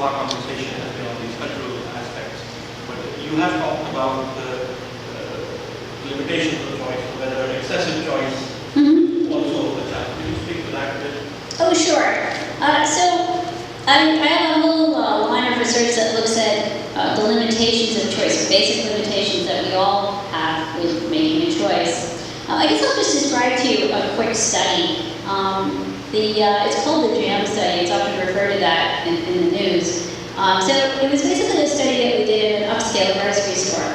of our conversation has been on these cultural aspects. But you have talked about the limitations of choice, whether excessive choice also a challenge. Can you speak to that a bit? Oh, sure. So I have a whole line of research that looks at the limitations of choice, the basic limitations that we all have with making a choice. I guess I'll just describe to you a quick study. It's called the JAM study. It's often referred to that in the news. So it was basically a study that we did in an upscale grocery store.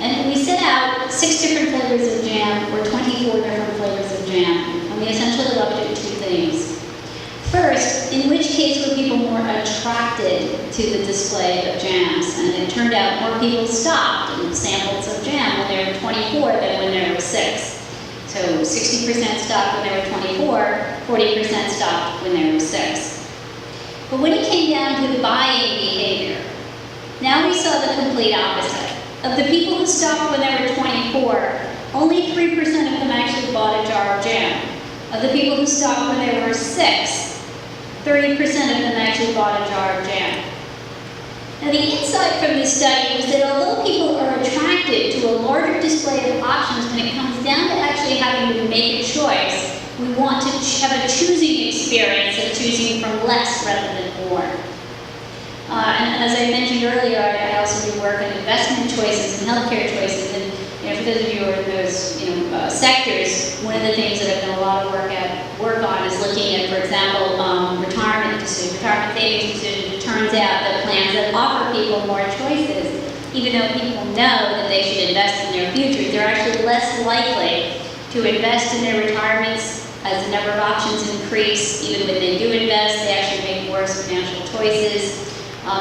And we set out 6 different flavors of jam, or 24 different flavors of jam. And we essentially looked at 2 things. First, in which case were people more attracted to the display of jams? And it turned out more people stopped and sampled some jam when they were 24 than when they were 6. So 60% stopped when they were 24, 40% stopped when they were 6. But when it came down to the buying behavior, now we saw the complete opposite. Of the people who stopped when they were 24, only 3% of them actually bought a jar of jam. Of the people who stopped when they were 6, 30% of them actually bought a jar of jam. Now the insight from this study was that although people are attracted to a larger display of options, when it comes down to actually having to make a choice, we want to have a choosing experience of choosing from less rather than more. And as I mentioned earlier, I also do work on investment choices and healthcare choices. And for those of you who are in those sectors, one of the things that I've done a lot of work on is looking at, for example, retirement savings decisions. It turns out that plans that offer people more choices, even though people know that they should invest in their future, they're actually less likely to invest in their retirements as the number of options increase. Even when they do invest, they actually make worse financial choices.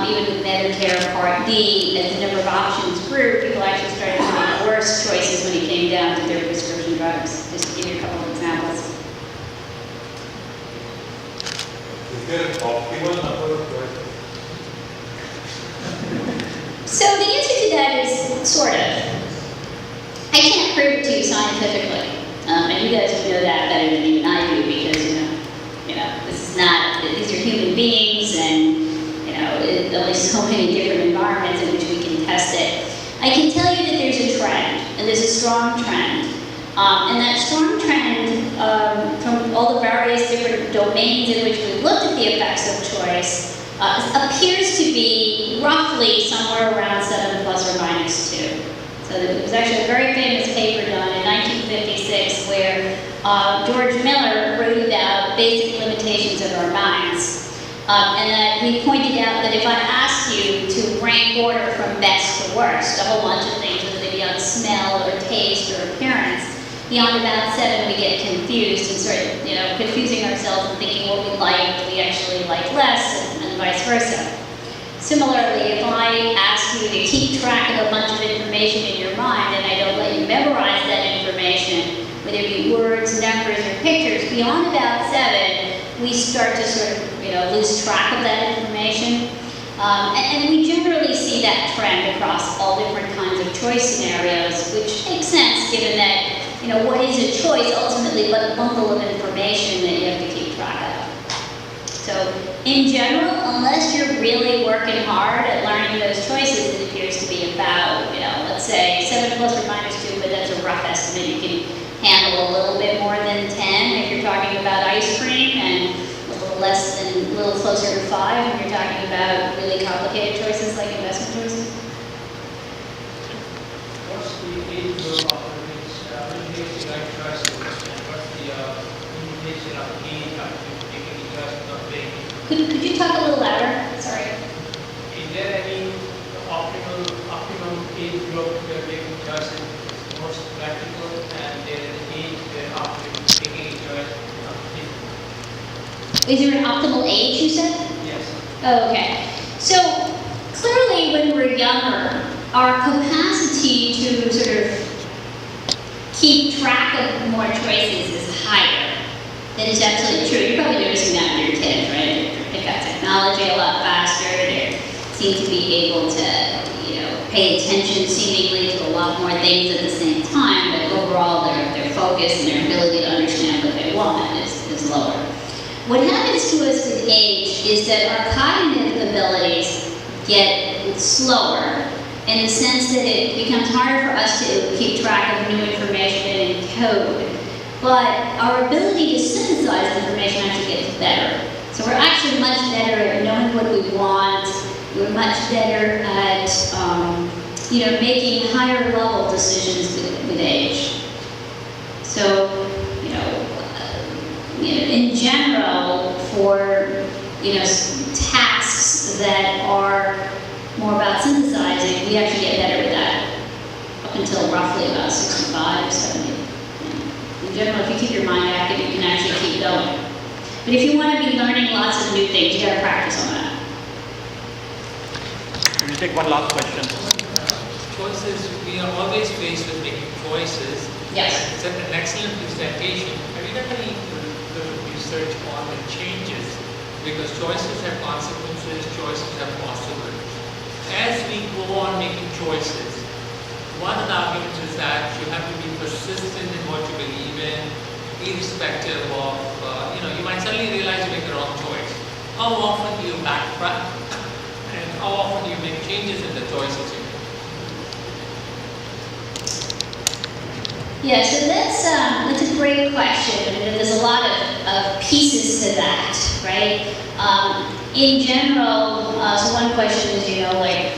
Even with Medicare Part D, as the number of options grew, people actually started to make worse choices when it came down to their prescription drugs. Just to give you a couple of examples. Is there an optimal number of choices? So the answer to that is sort of. I can't prove it to you scientifically, and you guys would know that better than even I do, because this is not. These are human beings, and only so many different environments in which we can test it. I can tell you that there's a trend, and there's a strong trend. And that strong trend from all the various different domains in which we looked at the effects of choice appears to be roughly somewhere around 7 plus or minus 2. So there was actually a very famous paper done in 1956 where George Miller wrote about basic limitations of our minds. And that he pointed out that if I asked you to rank order from best to worst, a whole bunch of things, whether they be on smell or taste or appearance, beyond about 7 we get confused and start, confusing ourselves and thinking what we liked, we actually like less, and vice versa. Similarly, if I ask you to keep track of a bunch of information in your mind and I don't let you memorize that information, whether it be words, numbers, or pictures, beyond about 7, we start to sort of lose track of that information. And we generally see that trend across all different kinds of choice scenarios, which makes sense given that, what is a choice ultimately but a bundle of information that you have to keep track of. So in general, unless you're really working hard at learning those choices, it appears to be about, let's say 7 plus or minus 2, but that's a rough estimate. You can handle a little bit more than 10 if you're talking about ice cream, and a little closer to 5 when you're talking about really complicated choices like investment choices. What's the age group of which makes the right choice and what's the indication of age after taking the choice of making? Could you talk a little louder? Sorry. Is there any optimum age group where making choices is most practical, and there is an age where after taking a choice Is there an optimal age, you said? Yes. Oh, okay. So clearly when we're younger, our capacity to sort of keep track of more choices is higher. That is absolutely true. You're probably noticing that with your kids, right? They've got technology a lot faster. They seem to be able to, pay attention seemingly to a lot more things at the same time, but overall their focus and their ability to understand what they want is lower. What happens to us with age is that our cognitive abilities get slower in the sense that it becomes harder for us to keep track of new information and code. But our ability to synthesize information actually gets better. So we're actually much better at knowing what we want. We're much better at making higher level decisions with age. So, in general, for tasks that are more about synthesizing, we actually get better with that up until roughly about 65 or 70. In general, if you keep your mind active, you can actually keep going. But if you want to be learning lots of new things, you got to practice on that. We'll take one last question. Choices, we are always faced with making choices. Yes. It's an excellent presentation. Have you done any research on the changes? Because choices have consequences, choices have possibilities. As we go on making choices, one of the arguments is that you have to be persistent in what you believe in, irrespective of, you might suddenly realize you make the wrong choice. How often do you backtrack? And how often do you make changes in the choices you make? Yeah, so that's a great question. I mean, there's a lot of pieces to that, right? In general, so one question is,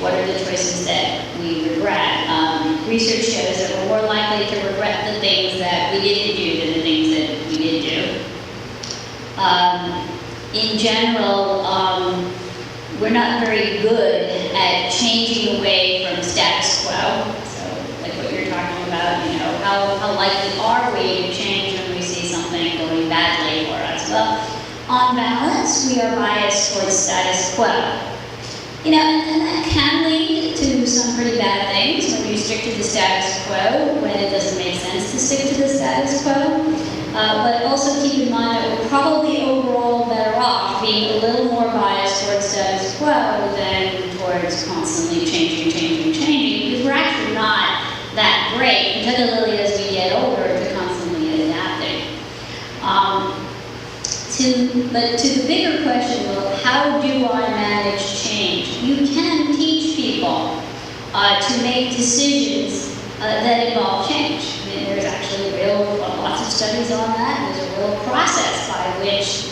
what are the choices that we regret? Research shows that we're more likely to regret the things that we didn't do than the things that we did do. In general, we're not very good at changing away from status quo. So, like what you're talking about, how likely are we to change when we see something going badly for us? Well, on balance, we are biased towards status quo. And that can lead to some pretty bad things when you stick to the status quo, when it doesn't make sense to stick to the status quo. But also keep in mind that we're probably overall better off being a little more biased towards status quo than towards constantly changing, because we're actually not that great, particularly as we get older, to constantly adapting. But to the bigger question, well, how do I manage change? You can teach people to make decisions that involve change. I mean, there's actually lots of studies on that. There's a real process by which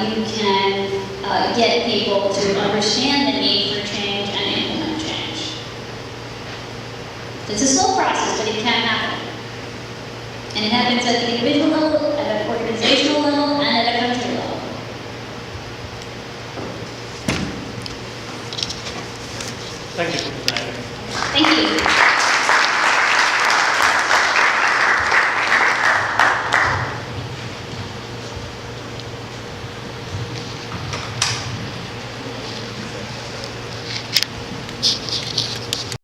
you can get people to understand the need for change and implement change. It's a slow process, but it can happen. And it happens at the individual level, at an organizational level, and at a country level. Thank you for the time. Thank you.